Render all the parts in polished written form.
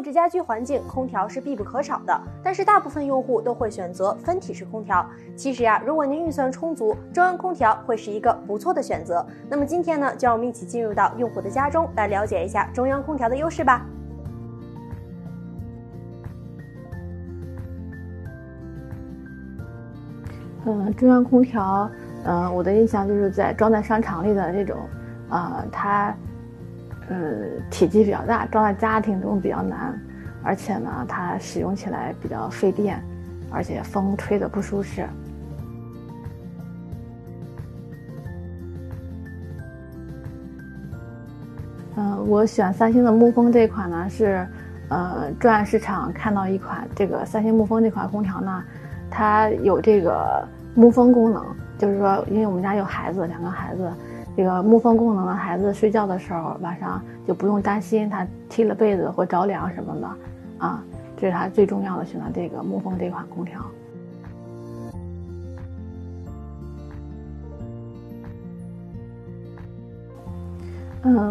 质家居环境，空调是必不可少的，但是大部分用户都会选择分体式空调。其实呀，如果您预算充足，中央空调会是一个不错的选择。那么今天呢，就让我们一起进入到用户的家中，来了解一下中央空调的优势吧。中央空调，我的印象就是装在商场里的这种，它，体积比较大，装在家庭中比较难，而且呢，它使用起来比较费电，而且风吹得不舒适。我选三星的沐风这款呢是，专案市场看到一款这个三星沐风这款空调呢。它有这个沐风功能，就是说，因为我们家有孩子，2个孩子，这个沐风功能的孩子睡觉的时候，晚上就不用担心他踢了被子或着凉什么的啊，这是它最重要的，选择这个沐风这款空调。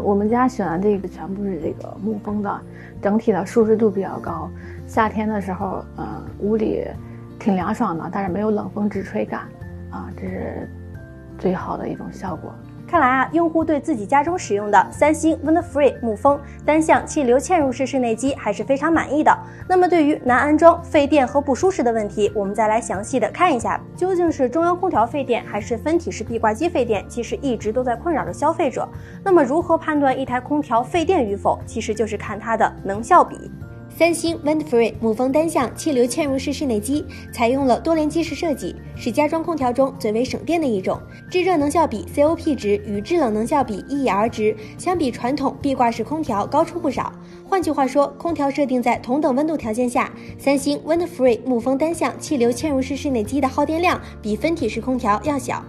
我们家选的这个全部是这个沐风的，整体的舒适度比较高，夏天的时候，屋里挺凉爽的，但是没有冷风直吹感啊，这是最好的一种效果。看来啊，用户对自己家中使用的三星 Windfree 沐风单向气流嵌入式室内机还是非常满意的。那么对于难安装、费电和不舒适的问题，我们再来详细的看一下，究竟是中央空调费电还是分体式壁挂机费电，其实一直都在困扰着消费者。那么如何判断一台空调费电与否，其实就是看它的能效比。三星 Windfree 沐风单向气流嵌入式室内机采用了多联机式设计，是家装空调中最为省电的一种。制热能效比 COP 值与制冷能效比 EER 值相比传统壁挂式空调高出不少。换句话说，空调设定在同等温度条件下，三星 Windfree 沐风单向气流嵌入式室内机的耗电量比分体式空调要小。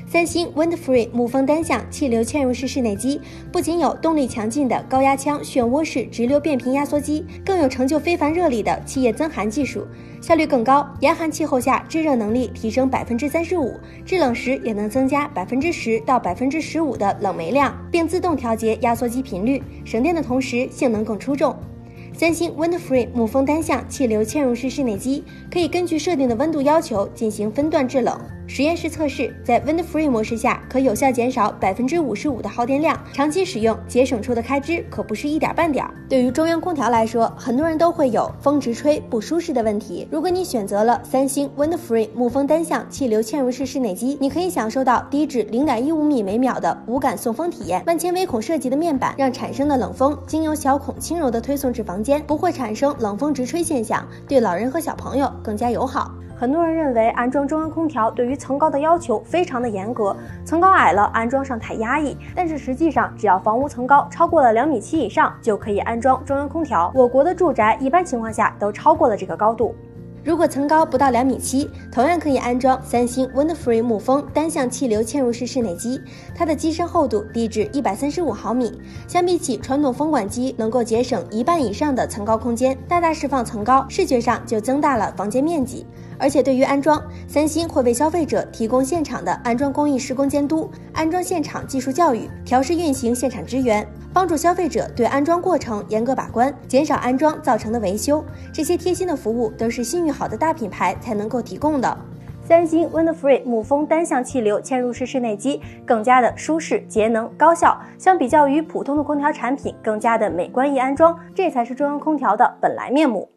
三星 Windfree 沐风单向气流嵌入式室内机不仅有动力强劲的高压腔漩涡式直流变频压缩机，更有成就非凡热力的气液增寒技术，效率更高，严寒气候下制热能力提升35%，制冷时也能增加10%到15%的冷媒量，并自动调节压缩机频率，省电的同时性能更出众。三星 Windfree 沐风单向气流嵌入式室内机可以根据设定的温度要求进行分段制冷。实验室测试，在 Windfree 模式下可有效减少55%的耗电量，长期使用节省出的开支可不是一点半点。对于中央空调来说，很多人都会有风直吹不舒适的问题。如果你选择了三星 Windfree 沐风单向气流嵌入式室内机，你可以享受到低至0.15米每秒的无感送风体验。万千微孔设计的面板让产生的冷风经由小孔轻柔地推送至房间，不会产生冷风直吹现象，对老人和小朋友更加友好。很多人认为安装中央空调对于层高的要求非常的严格，层高矮了安装上太压抑，但是实际上只要房屋层高超过了2.7米以上就可以安装中央空调。我国的住宅一般情况下都超过了这个高度。如果层高不到2.7米，同样可以安装三星 Windfree 沐风单向气流嵌入式室内机，它的机身厚度低至135毫米，相比起传统风管机能够节省1半以上的层高空间，大大释放层高，视觉上就增大了房间面积。而且对于安装，三星会为消费者提供现场的安装工艺施工监督、安装现场技术教育、调试运行现场支援，帮助消费者对安装过程严格把关，减少安装造成的维修。这些贴心的服务都是信誉好的大品牌才能够提供的。三星 Windfree 沐风单向气流嵌入式室内机更加的舒适、节能、高效，相比较于普通的空调产品更加的美观易安装，这才是中央空调的本来面目。